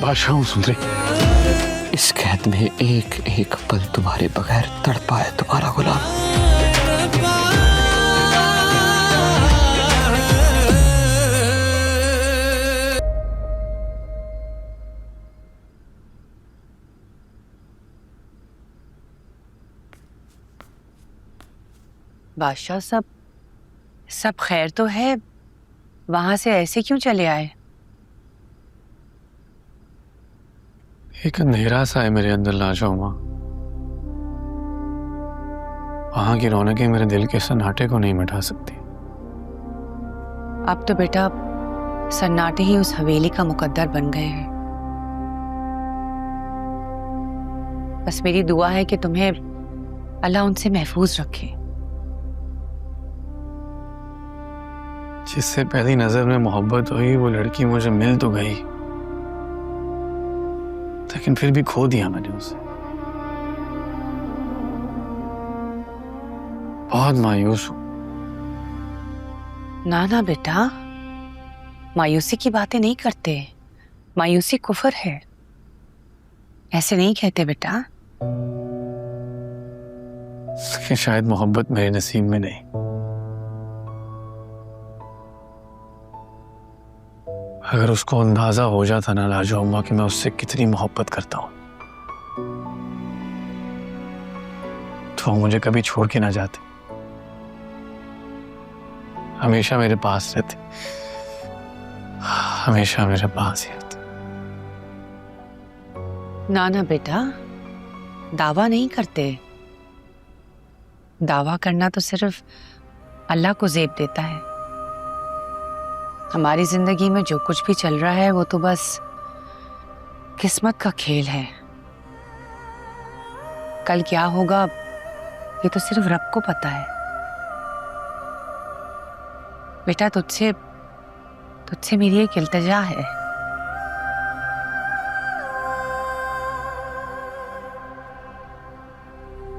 बादशाह हूँ सुंदरी। इस कैद में एक एक पल तुम्हारे बगैर तड़पा है तुम्हारा गुलाम। बादशाह, सब खैर तो है? वहां से ऐसे क्यों चले आए? एक अंधेरा सा है मेरे अंदर लाजो माँ। वहां की रौनकें मेरे दिल के सन्नाटे को नहीं मिटा सकती। अब तो बेटा सन्नाटे ही उस हवेली का मुकद्दर बन गए हैं। बस मेरी दुआ है कि तुम्हें अल्लाह उनसे महफूज रखे। जिससे पहली नजर में मोहब्बत हुई वो लड़की मुझे मिल तो गई, लेकिन फिर भी खो दिया मैंने उसे। बहुत मायूस हूं। ना ना बेटा, मायूसी की बातें नहीं करते। मायूसी कुफर है, ऐसे नहीं कहते बेटा। लेकिन शायद मोहब्बत मेरे नसीब में नहीं। अगर उसको अंदाजा हो जाता ना लाजो अम्मा कि मैं उससे कितनी मोहब्बत करता हूं, तो वो मुझे कभी छोड़ के ना जाते, हमेशा मेरे पास रहते, हमेशा मेरे पास ही रहते। ना ना बेटा, दावा नहीं करते। दावा करना तो सिर्फ अल्लाह को ज़ेब देता है। हमारी जिंदगी में जो कुछ भी चल रहा है वो तो बस किस्मत का खेल है। कल क्या होगा ये तो सिर्फ रब को पता है। बेटा तुझसे मेरी एक इल्तिजा है।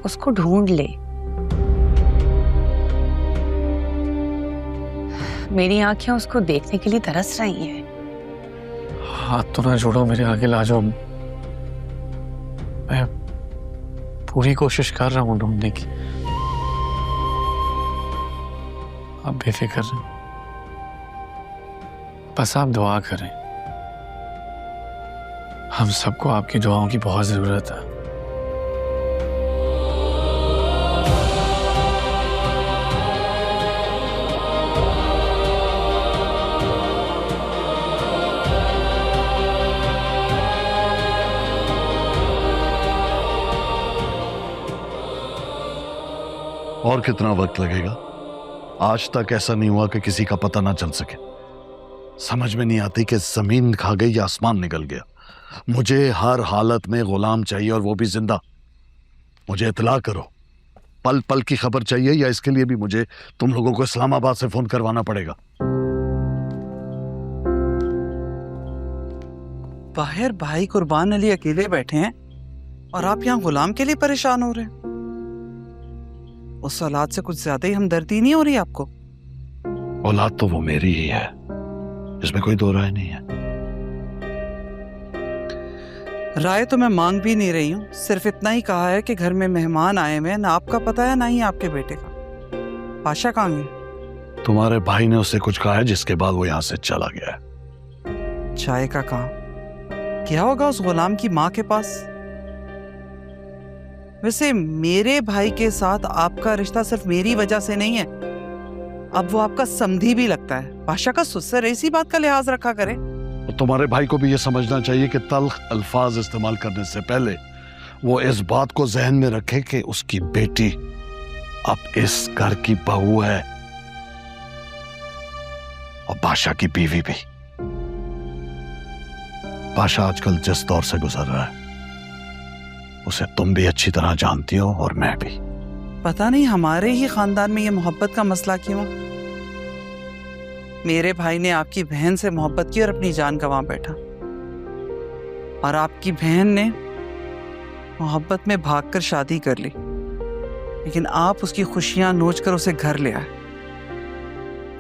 उसको ढूंढ ले। मेरी आंखें उसको देखने के लिए तरस रही हैं। हाथ तो ना जोड़ो मेरे आगे लाजो। मैं पूरी कोशिश कर रहा हूं ढूंढने की। आप बेफिक्र रहें, बस आप दुआ करें। हम सबको आपकी दुआओं की बहुत जरूरत है। और कितना वक्त लगेगा? आज तक ऐसा नहीं हुआ कि किसी का पता ना चल सके। समझ में नहीं आती कि जमीन खा गई या आसमान निकल गया। मुझे हर हालत में गुलाम चाहिए, और वो भी जिंदा। मुझे इत्तला करो। पल पल की खबर चाहिए, या इसके लिए भी मुझे तुम लोगों को इस्लामाबाद से फोन करवाना पड़ेगा? बाहर भाई कुर्बान अली अकेले बैठे हैं और आप यहाँ गुलाम के लिए परेशान हो रहे हैं। उस औलाद से कुछ ज्यादा ही हमदर्दी नहीं हो रही आपको? औलाद तो वो मेरी ही है, इसमें कोई दो राय नहीं है। राय तो मैं मांग भी नहीं रही हूँ, सिर्फ इतना ही कहा है कि घर में मेहमान आए हुए हैं। ना आपका पता है ना ही आपके बेटे का। पाशा कहाँ गए? तुम्हारे भाई ने उससे कुछ कहा है, जिसके बाद वो यहाँ से चला गया है। चाय का काम क्या होगा उस गुलाम की माँ के पास? वैसे मेरे भाई के साथ आपका रिश्ता सिर्फ मेरी वजह से नहीं है, अब वो आपका समधी भी लगता है। पाशा का सुसर इसी बात का लिहाज रखा करे। तो तुम्हारे भाई को भी ये समझना चाहिए कि तल्ख अल्फाज इस्तेमाल करने से पहले वो इस बात को जहन में रखे कि उसकी बेटी अब इस घर की बहू है, और बादशाह की बीवी भी। बादशाह आजकल जिस दौर से गुजर रहा है उसे तुम भी अच्छी तरह जानती हो, और मैं भी। पता नहीं हमारे ही खानदान में ये मोहब्बत का मसला क्यों। मेरे भाई ने आपकी बहन से मोहब्बत की और अपनी जान गंवा बैठा, और आपकी बहन ने मोहब्बत में भागकर शादी कर ली, लेकिन आप उसकी खुशियां नोच कर उसे घर ले आए।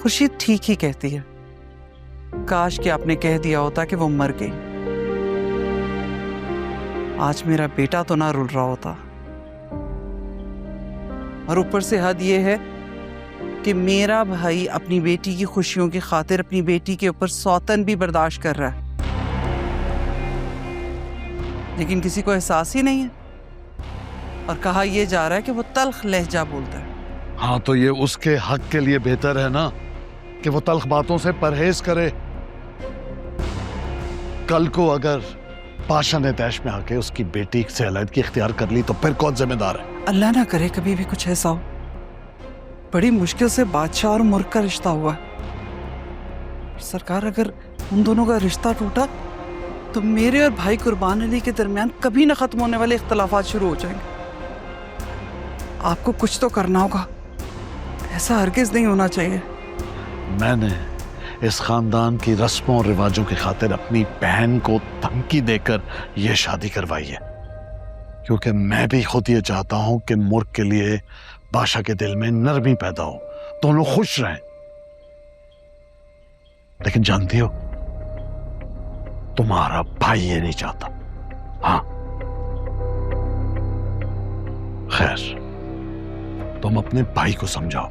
खुशी ठीक ही कहती है, काश कि आपने कह दिया होता कि वो मर गई। आज मेरा बेटा तो ना रुल रहा होता। और ऊपर से हद ये है कि मेरा भाई अपनी बेटी की खुशियों की खातिर अपनी बेटी के ऊपर सौतन भी बर्दाश्त कर रहा है, लेकिन किसी को एहसास ही नहीं है। और कहा यह जा रहा है कि वो तल्ख लहजा बोलता है। हाँ, तो ये उसके हक के लिए बेहतर है ना कि वो तल्ख बातों से परहेज करे। कल को अगर पाशा ने तैश में आके उसकी बेटी से अलहदगी इख्तियार कर ली तो फिर कौन जिम्मेदार है? अल्लाह ना करे कभी भी कुछ ऐसा हो। बड़ी मुश्किल से बादशाह और मुल्क का रिश्ता हुआ है। सरकार, अगर उन दोनों का रिश्ता टूटा तो मेरे और भाई कुर्बान अली के दरमियान कभी ना खत्म होने वाले इख्तलाफात शुरू हो जाएंगे। आपको कुछ तो करना होगा, ऐसा हरगिज नहीं होना चाहिए। मैंने इस खानदान की रस्मों और रिवाजों की खातिर अपनी बहन को धमकी देकर यह शादी करवाई है, क्योंकि मैं भी खुद ये चाहता हूं कि मुल्क के लिए बादशाह के दिल में नरमी पैदा हो, दोनों खुश रहें। लेकिन जानती हो, तुम्हारा भाई ये नहीं चाहता। हाँ, खैर, तुम अपने भाई को समझाओ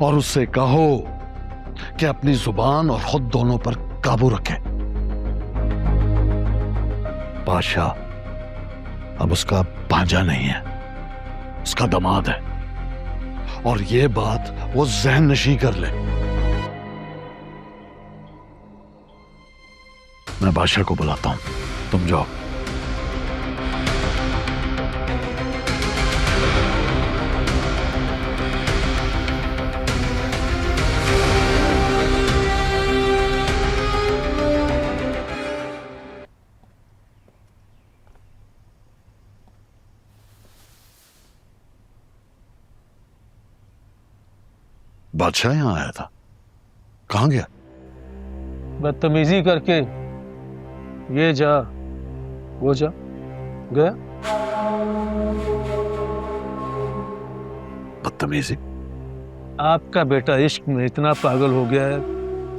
और उससे कहो कि अपनी जुबान और खुद दोनों पर काबू रखे। बादशाह अब उसका भांजा नहीं है, उसका दामाद है, और ये बात वो ज़हन नशी कर ले। मैं बादशाह को बुलाता हूं, तुम जाओ। बादशाह यहां आया था, कहां गया? बदतमीजी करके ये जा वो जा गया। बदतमीजी? आपका बेटा इश्क में इतना पागल हो गया है,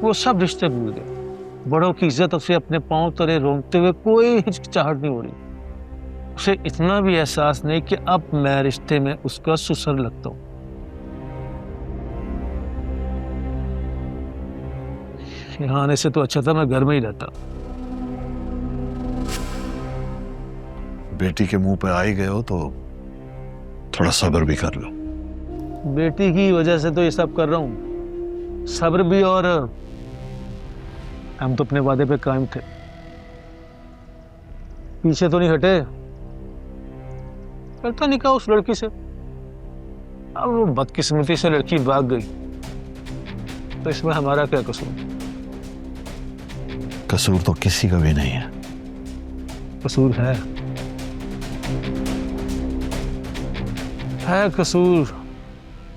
वो सब रिश्ते भूल गया। बड़ों की इज्जत उसे अपने पांव तले रोंगते हुए कोई हिचकिचाहट नहीं हो रही। उसे इतना भी एहसास नहीं कि अब मैं रिश्ते में उसका ससुर लगता हूं। यहाँ आने से तो अच्छा था मैं घर में ही रहता। बेटी के मुंह पे आ ही गए हो तो थोड़ा सब्र भी कर लो। बेटी की वजह से तो ये सब कर रहा हूं, सब्र भी। और हम तो अपने वादे पे कायम थे, पीछे तो नहीं हटे। करता निकाह उस लड़की से, अब वो बदकिस्मती से लड़की भाग गई, तो इसमें हमारा क्या कसूर? कसूर तो किसी का भी नहीं है। कसूर है कसूर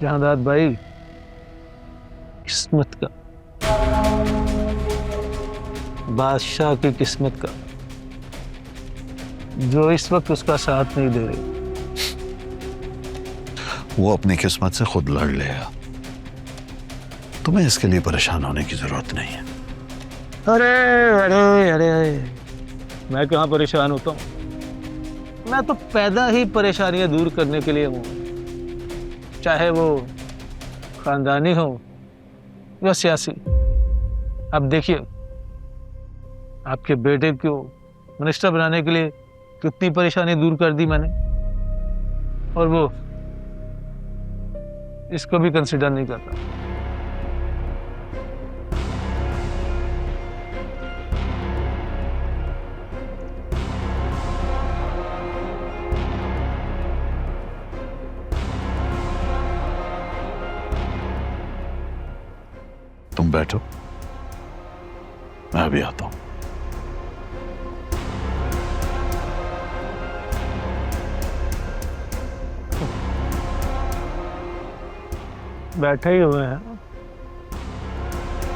जहांदाद भाई, किस्मत का, बादशाह की किस्मत का, जो इस वक्त उसका साथ नहीं दे रही। वो अपनी किस्मत से खुद लड़ लेगा, तुम्हें इसके लिए परेशान होने की जरूरत नहीं है। अरे अरे अरे मैं कहाँ परेशान होता हूँ? मैं तो पैदा ही परेशानियां दूर करने के लिए हूँ, चाहे वो खानदानी हो या सियासी। अब देखिए, आपके बेटे को मिनिस्टर बनाने के लिए कितनी परेशानी दूर कर दी मैंने, और वो इसको भी कंसिडर नहीं करता। तुम बैठो, मैं भी आता हूं। बैठे ही हुए हैं।